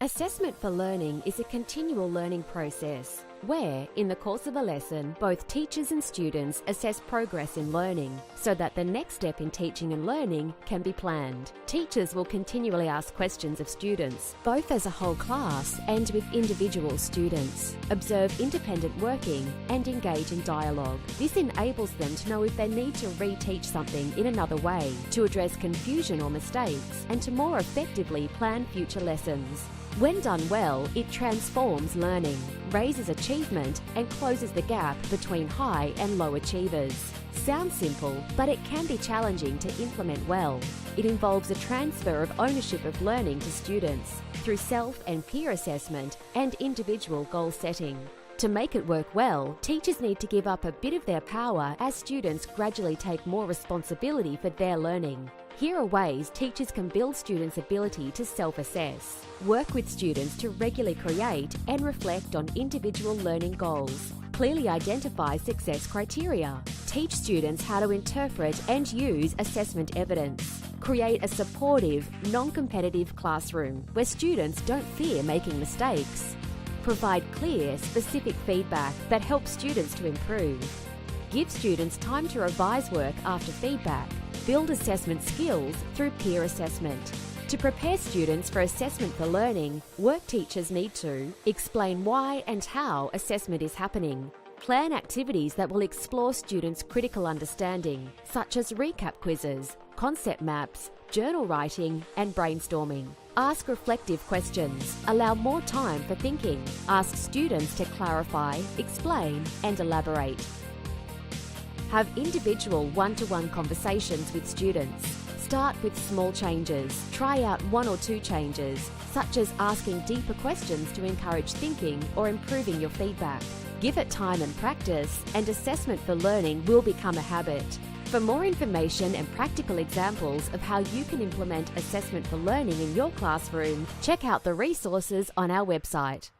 Assessment for learning is a continual learning process where, in the course of a lesson, both teachers and students assess progress in learning so that the next step in teaching and learning can be planned. Teachers will continually ask questions of students, both as a whole class and with individual students, observe independent working and engage in dialogue. This enables them to know if they need to reteach something in another way, to address confusion or mistakes, and to more effectively plan future lessons. When done well, it transforms learning, raises achievement, and closes the gap between high and low achievers. Sounds simple, but it can be challenging to implement well. It involves a transfer of ownership of learning to students through self and peer assessment and individual goal setting. To make it work well, teachers need to give up a bit of their power as students gradually take more responsibility for their learning. Here are ways teachers can build students' ability to self-assess. Work with students to regularly create and reflect on individual learning goals. Clearly identify success criteria. Teach students how to interpret and use assessment evidence. Create a supportive, non-competitive classroom where students don't fear making mistakes. Provide clear, specific feedback that helps students to improve. Give students time to revise work after feedback. Build assessment skills through peer assessment. To prepare students for assessment for learning, work teachers need to explain why and how assessment is happening. Plan activities that will explore students' critical understanding, such as recap quizzes, concept maps, journal writing, and brainstorming. Ask reflective questions. Allow more time for thinking. Ask students to clarify, explain, and elaborate. Have individual one-to-one conversations with students. Start with small changes. Try out 1 or 2 changes, such as asking deeper questions to encourage thinking or improving your feedback. Give it time and practice, and assessment for learning will become a habit. For more information and practical examples of how you can implement assessment for learning in your classroom, check out the resources on our website.